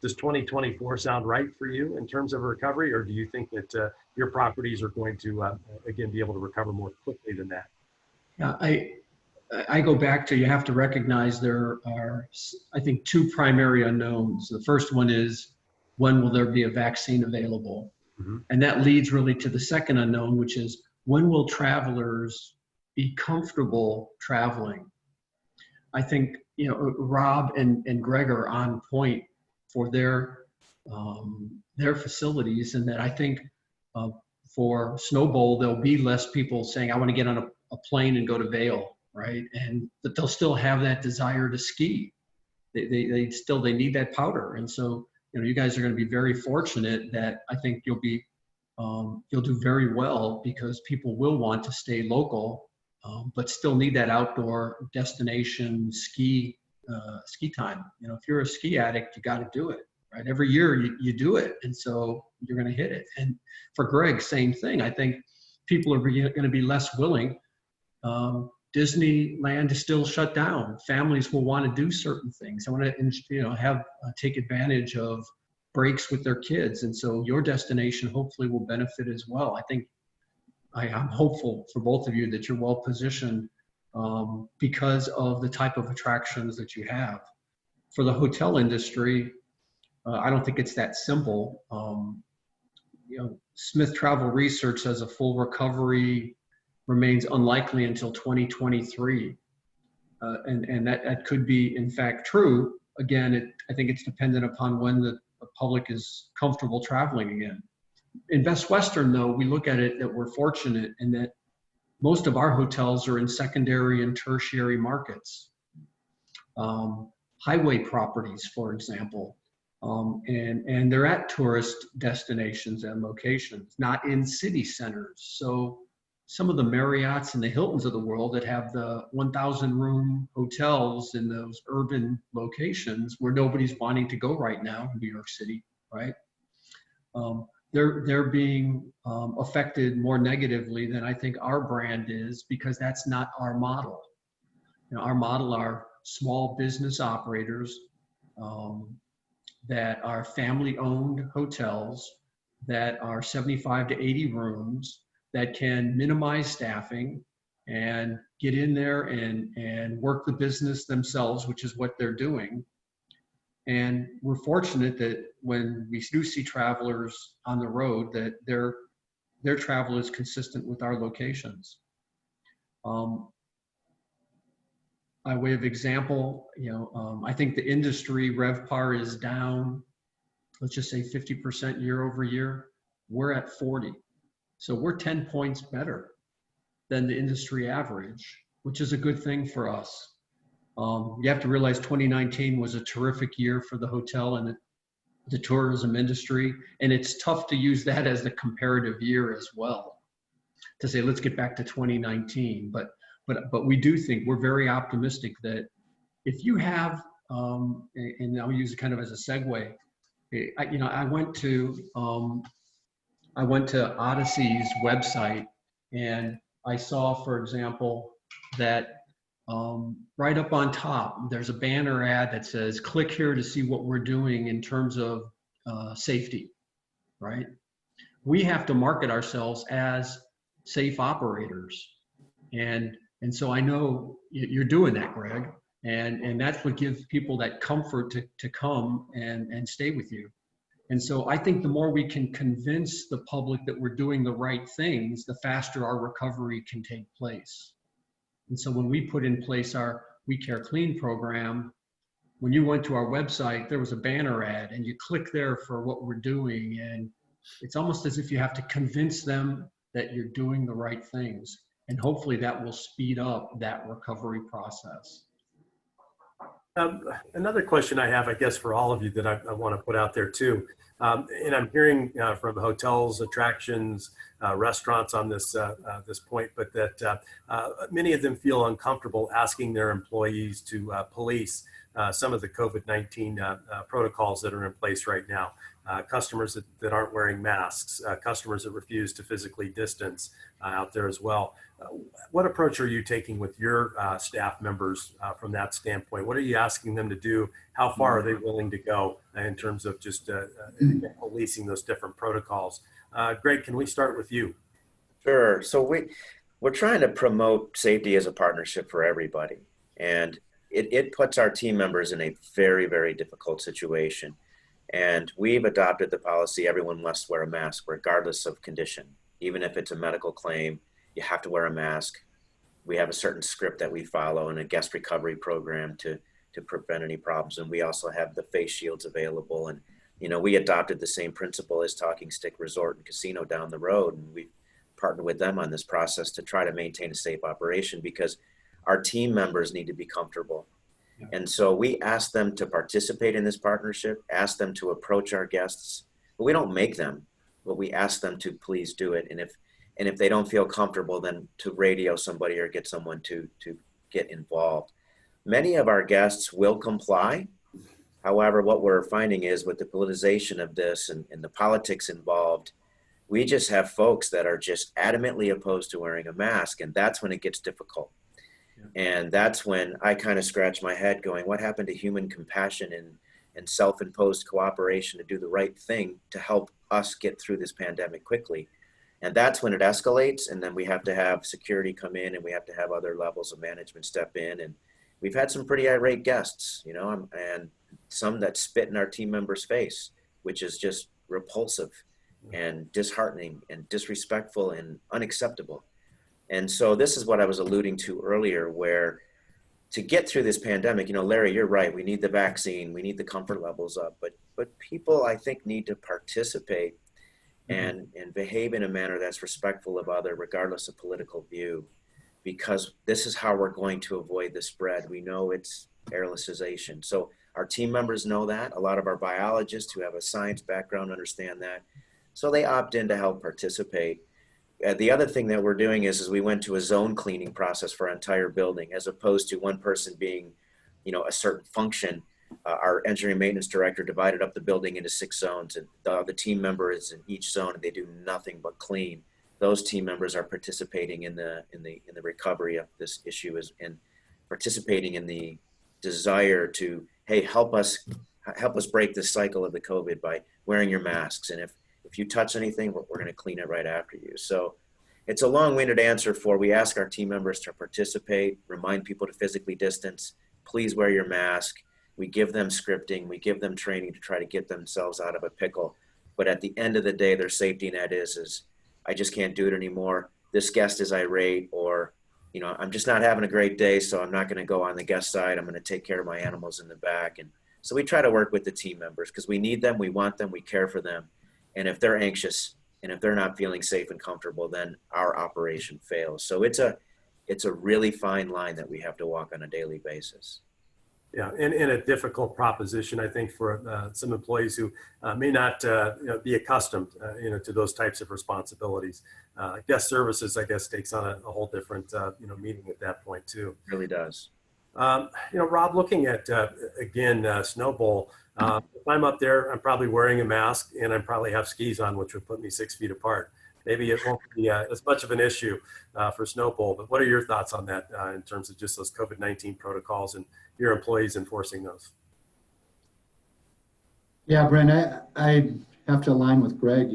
Does 2024 sound right for you in terms of recovery, or do you think that your properties are going to, again, be able to recover more quickly than that? Yeah, I go back to, you have to recognize there are, I think, two primary unknowns. The first one is, when will there be a vaccine available? Mm-hmm. And that leads really to the second unknown, which is, when will travelers be comfortable traveling? I think, Rob and Greg are on point for their facilities, and that I think for Snow Bowl, there'll be less people saying, I want to get on a plane and go to Vail, right? And but they'll still have that desire to ski. They need that powder. And so, you guys are going to be very fortunate that I think you'll do very well, because people will want to stay local, but still need that outdoor destination ski time. If you're a ski addict, you got to do it, right? Every year you do it, and so you're going to hit it. And for Greg, same thing. I think people are going to be less willing. Disneyland is still shut down. Families will want to do certain things. I want to, take advantage of breaks with their kids, and so your destination hopefully will benefit as well. I think I'm hopeful for both of you that you're well positioned because of the type of attractions that you have. For the hotel industry, I don't think it's that simple. Smith Travel Research says a full recovery remains unlikely until 2023. And that could be, in fact, true. Again, I think it's dependent upon when the public is comfortable traveling again. In Best Western, though, we look at it that we're fortunate in that most of our hotels are in secondary and tertiary markets. Highway properties, for example, and they're at tourist destinations and locations, not in city centers. So some of the Marriotts and the Hiltons of the world that have the 1,000 room hotels in those urban locations where nobody's wanting to go right now, New York City, right? They're being affected more negatively than I think our brand is, because that's not our model. Our model are small business operators that are family-owned hotels that are 75 to 80 rooms that can minimize staffing and get in there and work the business themselves, which is what they're doing. And we're fortunate that when we do see travelers on the road, that their travel is consistent with our locations. By way of example, I think the industry RevPAR is down, let's just say 50% year over year. We're at 40. So we're 10 points better than the industry average, which is a good thing for us. You have to realize 2019 was a terrific year for the hotel and the tourism industry. And it's tough to use that as the comparative year as well, to say, let's get back to 2019. But we do think, we're very optimistic that if you have, and I'll use it kind of as a segue, I went to Odyssey's website, and I saw, for example, that right up on top, there's a banner ad that says, click here to see what we're doing in terms of safety, right? We have to market ourselves as safe operators. And so I know you're doing that, Greg, and that's what gives people that comfort to come and stay with you. And so I think the more we can convince the public that we're doing the right things, the faster our recovery can take place. And so when we put in place our We Care Clean program, when you went to our website, there was a banner ad, and you click there for what we're doing. And it's almost as if you have to convince them that you're doing the right things. And hopefully that will speed up that recovery process. Another question I have, I guess, for all of you that I want to put out there too, and I'm hearing from hotels, attractions, restaurants on this point, but that many of them feel uncomfortable asking their employees to police some of the COVID-19 protocols that are in place right now. customers that aren't wearing masks, customers that refuse to physically distance out there as well. What approach are you taking with your staff members from that standpoint? What are you asking them to do? How far are they willing to go in terms of just policing those different protocols? Greg, can we start with you? Sure. So we're trying to promote safety as a partnership for everybody. And it puts our team members in a very, very difficult situation. And we've adopted the policy, everyone must wear a mask regardless of condition. Even if it's a medical claim, you have to wear a mask. We have a certain script that we follow and a guest recovery program to prevent any problems. And we also have the face shields available. And, you know, we adopted the same principle as Talking Stick Resort and Casino down the road. And we've partnered with them on this process to try to maintain a safe operation because our team members need to be comfortable. And so we ask them to participate in this partnership, ask them to approach our guests, but we don't make them, but we ask them to please do it. And if they don't feel comfortable, then to radio somebody or get someone to get involved. Many of our guests will comply. However, what we're finding is with the politicization of this and the politics involved, we just have folks that are just adamantly opposed to wearing a mask. And that's when it gets difficult. And that's when I kind of scratch my head going, what happened to human compassion and self-imposed cooperation to do the right thing to help us get through this pandemic quickly? And that's when it escalates. And then we have to have security come in and we have to have other levels of management step in. And we've had some pretty irate guests, you know, and some that spit in our team members' face, which is just repulsive and disheartening and disrespectful and unacceptable. And so this is what I was alluding to earlier, where to get through this pandemic, you know, Larry, you're right. We need the vaccine. We need the comfort levels up. But people, I think, need to participate and behave in a manner that's respectful of other, regardless of political view, because this is how we're going to avoid the spread. We know it's aerosolization. So our team members know that. A lot of our biologists who have a science background understand that. So they opt in to help participate. The other thing that we're doing is we went to a zone cleaning process for our entire building, as opposed to one person being, you know, a certain function. Our engineering maintenance director divided up the building into 6 zones, and the team member is in each zone, and they do nothing but clean. Those team members are participating in the recovery of this issue and participating in the desire to, hey, help us break this cycle of the COVID by wearing your masks. And if you touch anything, we're going to clean it right after you. So it's a long-winded answer for, we ask our team members to participate, remind people to physically distance, please wear your mask. We give them scripting, we give them training to try to get themselves out of a pickle. But at the end of the day, their safety net is I just can't do it anymore. This guest is irate, or, you know, I'm just not having a great day, so I'm not going to go on the guest side. I'm going to take care of my animals in the back. And so we try to work with the team members because we need them, we want them, we care for them. And if they're anxious and if they're not feeling safe and comfortable, then our operation fails. So it's a really fine line that we have to walk on a daily basis. Yeah, and a difficult proposition, I think, for some employees who may not be accustomed, to those types of responsibilities. Guest services, I guess, takes on a whole different, meaning at that point too. It really does. Rob, looking at again Snow Bowl, if I'm up there, I'm probably wearing a mask and I probably have skis on, which would put me 6 feet apart. Maybe it won't be as much of an issue for Snow Bowl, but what are your thoughts on that in terms of just those COVID-19 protocols and your employees enforcing those? Yeah, Brent, I have to align with Greg,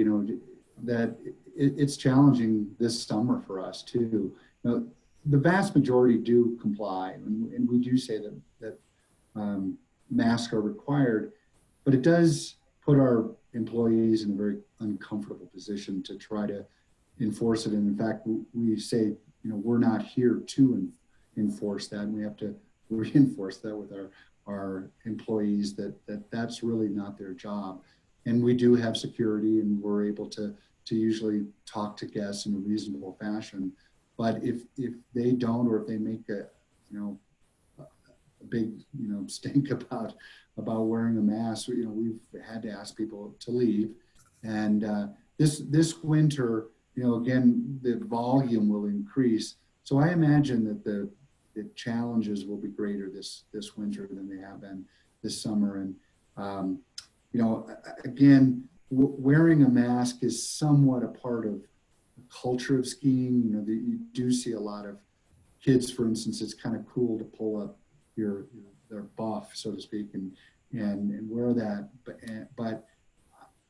that it's challenging this summer for us too. The vast majority do comply, and we do say that masks are required, but it does put our employees in a very uncomfortable position to try to enforce it. And in fact, we say, we're not here to enforce that, and we have to reinforce that with our employees that's really not their job. And we do have security, and we're able to usually talk to guests in a reasonable fashion. But if they don't, or if they make a big stink about wearing a mask, we've had to ask people to leave. And this winter, again, the volume will increase. So I imagine that the challenges will be greater this winter than they have been this summer. And again, wearing a mask is somewhat a part of the culture of skiing. You do see a lot of kids, for instance. It's kind of cool to pull up their buff, so to speak, and wear that. But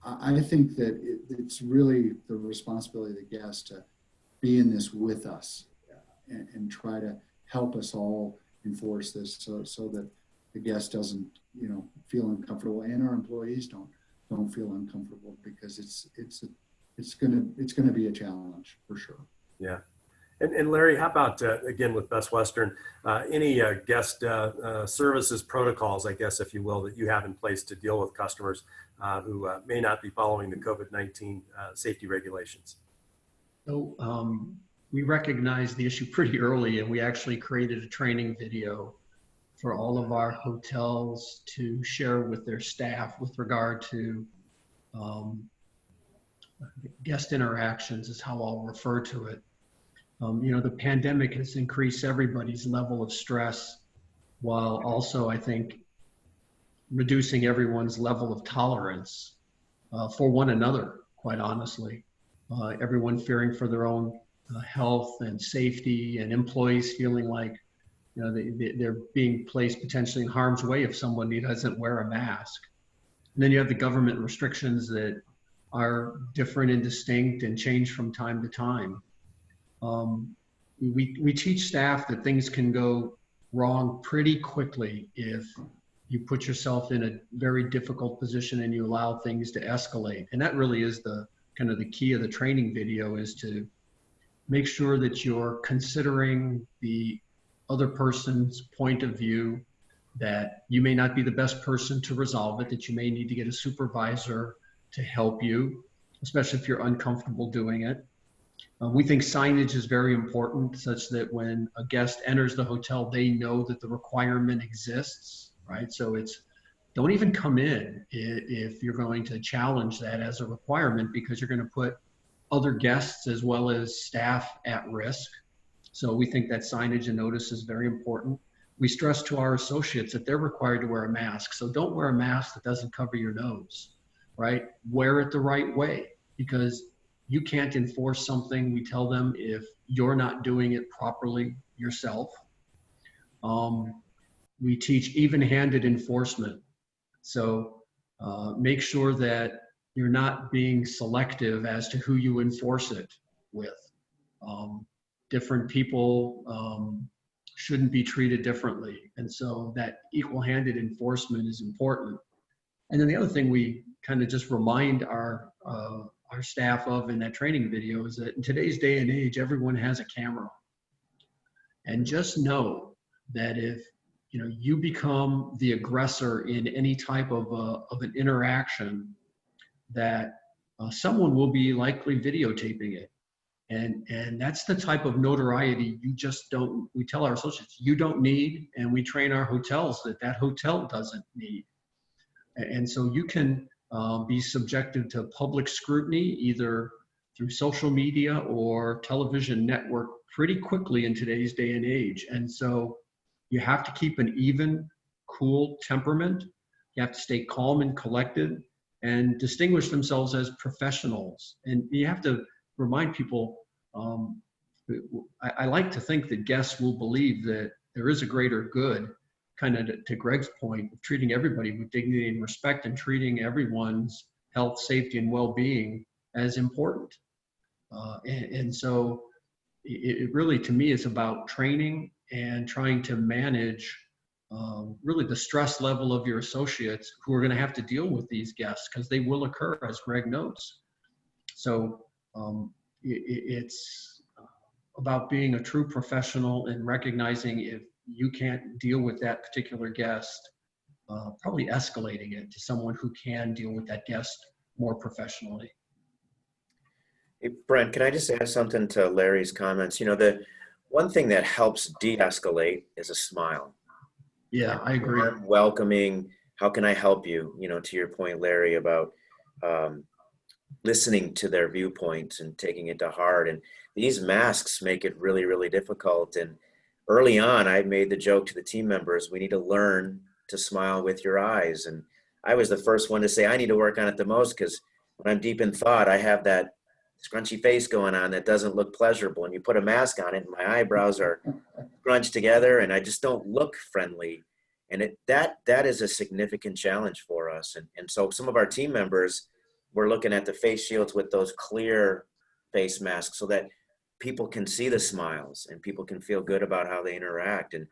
I think that it's really the responsibility of the guest to be in this with us and try to help us all enforce this so that the guest doesn't, feel uncomfortable, and our employees don't feel uncomfortable, because it's gonna be a challenge for sure. Yeah. And Larry, how about, again, with Best Western, any guest services protocols, I guess, if you will, that you have in place to deal with customers who may not be following the COVID-19 safety regulations? So we recognized the issue pretty early, and we actually created a training video for all of our hotels to share with their staff with regard to guest interactions, is how I'll refer to it. The pandemic has increased everybody's level of stress, while also, I think, reducing everyone's level of tolerance for one another, quite honestly. Everyone fearing for their own health and safety, and employees feeling like they're being placed potentially in harm's way if somebody doesn't wear a mask. And then you have the government restrictions that are different and distinct and change from time to time. We teach staff that things can go wrong pretty quickly if you put yourself in a very difficult position and you allow things to escalate. And that really is the kind of the key of the training video, is to make sure that you're considering the other person's point of view, that you may not be the best person to resolve it, that you may need to get a supervisor to help you, especially if you're uncomfortable doing it. We think signage is very important, such that when a guest enters the hotel, they know that the requirement exists, right? So don't even come in if you're going to challenge that as a requirement, because you're going to put other guests as well as staff at risk. So we think that signage and notice is very important. We stress to our associates that they're required to wear a mask. So don't wear a mask that doesn't cover your nose, right? Wear it the right way, because you can't enforce something, we tell them, if you're not doing it properly yourself. We teach even-handed enforcement. So make sure that you're not being selective as to who you enforce it with. Different people shouldn't be treated differently. And so that equal-handed enforcement is important. And then the other thing we kind of just remind our staff of in that training video is that in today's day and age, everyone has a camera. And just know that if you become the aggressor in any type of an interaction, that someone will be likely videotaping it. And that's the type of notoriety you just don't, we tell our associates, you don't need, and we train our hotels that hotel doesn't need. And so you can be subjected to public scrutiny, either through social media or television network, pretty quickly in today's day and age. And so you have to keep an even, cool temperament. You have to stay calm and collected and distinguish themselves as professionals. And you have to remind people, I like to think that guests will believe that there is a greater good, kind of to Greg's point, of treating everybody with dignity and respect, and treating everyone's health, safety, and well-being as important. And so it really, to me, is about training and trying to manage really the stress level of your associates who are going to have to deal with these guests, because they will occur, as Greg notes. So it's about being a true professional and recognizing if you can't deal with that particular guest, probably escalating it to someone who can deal with that guest more professionally. Hey, Brent, can I just add something to Larry's comments? The one thing that helps de-escalate is a smile. Yeah, I agree. Welcoming, how can I help you? To your point, Larry, about listening to their viewpoints and taking it to heart. And these masks make it really, really difficult. And early on, I made the joke to the team members, we need to learn to smile with your eyes. And I was the first one to say I need to work on it the most, because when I'm deep in thought, I have that scrunchy face going on that doesn't look pleasurable. And you put a mask on it and my eyebrows are scrunched together and I just don't look friendly. And that is a significant challenge for us. And so some of our team members were looking at the face shields with those clear face masks so that people can see the smiles and people can feel good about how they interact. And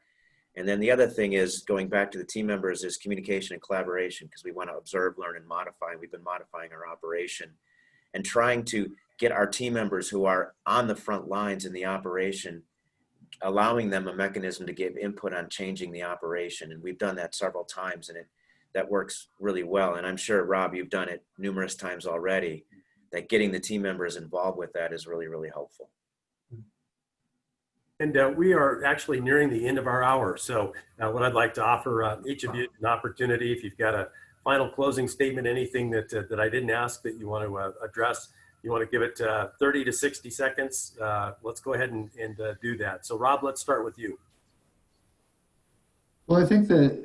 then the other thing is, going back to the team members, is communication and collaboration, because we want to observe, learn, and modify. We've been modifying our operation and trying to get our team members who are on the front lines in the operation, allowing them a mechanism to give input on changing the operation. And we've done that several times, and that works really well. And I'm sure, Rob, you've done it numerous times already, that getting the team members involved with that is really, really helpful. And we are actually nearing the end of our hour. So what I'd like to offer each of you an opportunity, if you've got a final closing statement, anything that I didn't ask that you want to address, you want to give it 30 to 60 seconds, let's go ahead and do that. So Rob, let's start with you. Well, I think that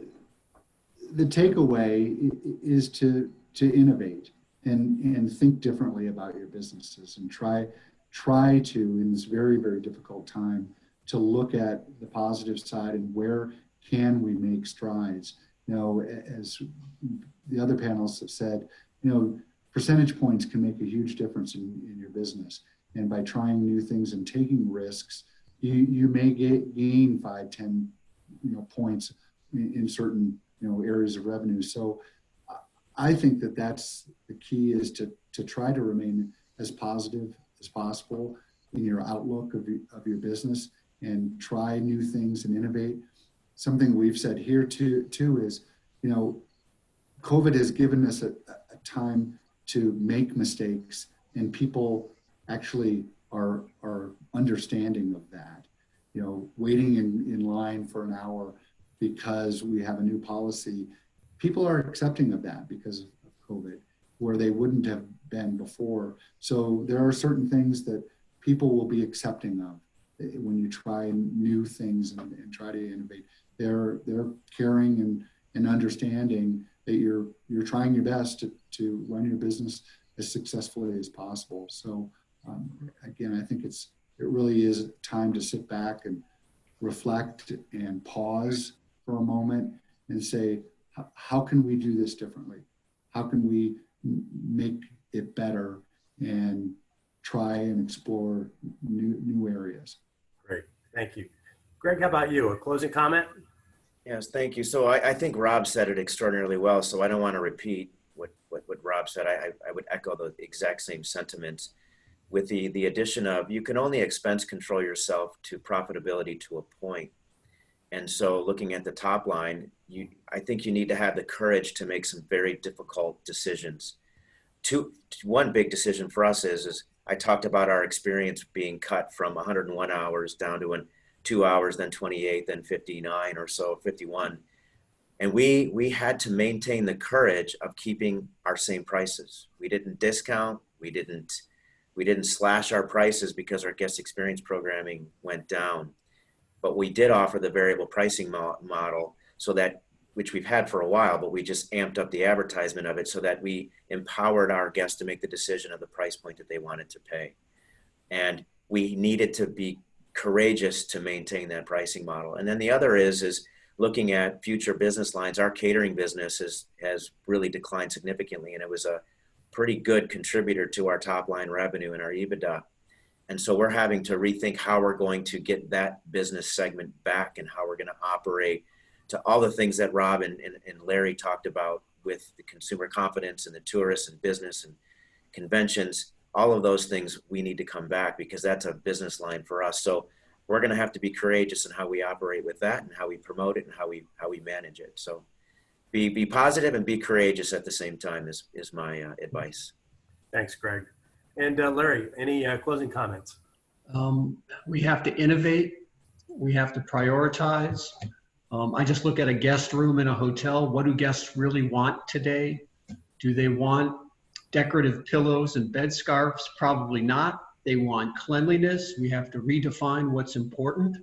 the takeaway is to innovate and think differently about your businesses, and try to, in this very, very difficult time, to look at the positive side and where can we make strides. You know, as the other panelists have said, you know, percentage points can make a huge difference in your business. And by trying new things and taking risks, you may gain 5, 10, points in certain, areas of revenue. So I think that that's the key, is to try to remain as positive as possible in your outlook of your business, and try new things and innovate. Something we've said here too is, COVID has given us a time to make mistakes, and people actually are understanding of that. Waiting in line for an hour because we have a new policy, people are accepting of that because of COVID, where they wouldn't have been before. So there are certain things that people will be accepting of when you try new things and try to innovate. They're caring and understanding that you're trying your best to run your business as successfully as possible. So again, I think it really is time to sit back and reflect and pause for a moment and say, how can we do this differently? How can we make it better and try and explore new areas? Great, thank you. Greg, how about you? A closing comment? Yes, thank you. So I think Rob said it extraordinarily well, so I don't want to repeat what Rob said. I would echo the exact same sentiments, with the addition of, you can only expense control yourself to profitability to a point. And so looking at the top line, I think you need to have the courage to make some very difficult decisions. One big decision for us is I talked about our experience being cut from 101 hours down to 2 hours, then 28, then 59 or so, 51. And we had to maintain the courage of keeping our same prices. We didn't discount, we didn't slash our prices because our guest experience programming went down. But we did offer the variable pricing model, so that, which we've had for a while, but we just amped up the advertisement of it so that we empowered our guests to make the decision of the price point that they wanted to pay. And we needed to be courageous to maintain that pricing model. And then the other is looking at future business lines. Our catering business has really declined significantly, and it was a pretty good contributor to our top line revenue and our EBITDA. And so we're having to rethink how we're going to get that business segment back, and how we're going to operate to all the things that Rob and Larry talked about with the consumer confidence and the tourists and business and conventions. All of those things we need to come back, because that's a business line for us. So we're going to have to be courageous in how we operate with that, and how we promote it, and how we manage it. So be positive and be courageous at the same time is my advice. Thanks, Greg. And Larry, any closing comments? We have to innovate. We have to prioritize. I just look at a guest room in a hotel. What do guests really want today? Do they want decorative pillows and bed scarves? Probably not. They want cleanliness. We have to redefine what's important.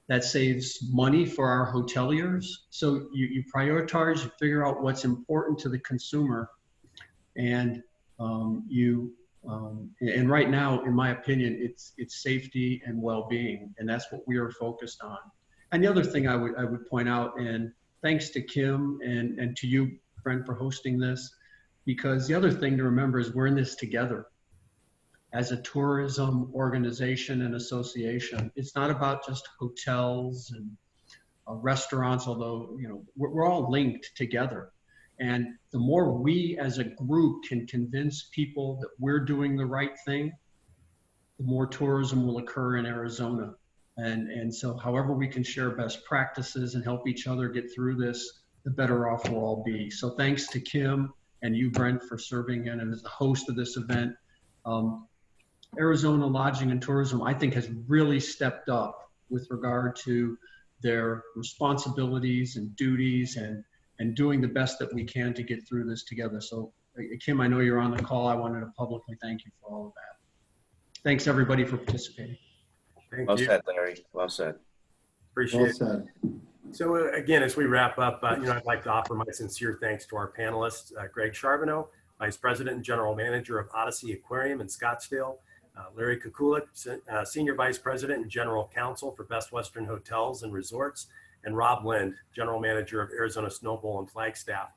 That saves money for our hoteliers. So you prioritize, you figure out what's important to the consumer, and and right now, in my opinion, it's safety and well-being, and that's what we are focused on. And the other thing I would point out, and thanks to Kim and to you, Brent, for hosting this, because the other thing to remember is we're in this together as a tourism organization and association. It's not about just hotels and restaurants, although we're all linked together. And the more we as a group can convince people that we're doing the right thing, the more tourism will occur in Arizona. And so however we can share best practices and help each other get through this, the better off we'll all be. So thanks to Kim and you, Brent, for serving in and as the host of this event. Arizona Lodging and Tourism, I think, has really stepped up with regard to their responsibilities and duties and doing the best that we can to get through this together. So Kim, I know you're on the call. I wanted to publicly thank you for all of that. Thanks everybody for participating. Thank Well you. said, Larry. Well said. Appreciate Well it. said. So again, as we wrap up, I'd like to offer my sincere thanks to our panelists, Greg Charbonneau, Vice President and General Manager of Odyssey Aquarium in Scottsdale, Larry Kukulik, Senior Vice President and General Counsel for Best Western Hotels and Resorts, and Rob Lind, General Manager of Arizona Snow Bowl and Flagstaff.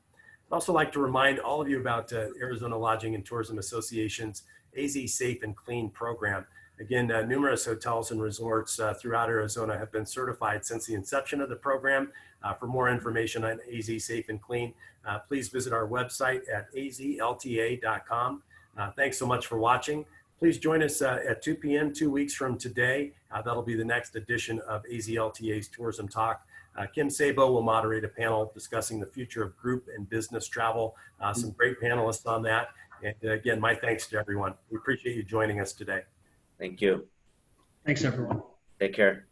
I'd also like to remind all of you about Arizona Lodging and Tourism Association's AZ Safe and Clean program. Again, numerous hotels and resorts throughout Arizona have been certified since the inception of the program. For more information on AZ Safe and Clean, please visit our website at azlta.com. Thanks so much for watching. Please join us at 2 p.m. 2 weeks from today. That'll be the next edition of AZLTA's Tourism Talk. Kim Sabo will moderate a panel discussing the future of group and business travel. Some great panelists on that. And again, my thanks to everyone. We appreciate you joining us today. Thank you. Thanks everyone. Take care.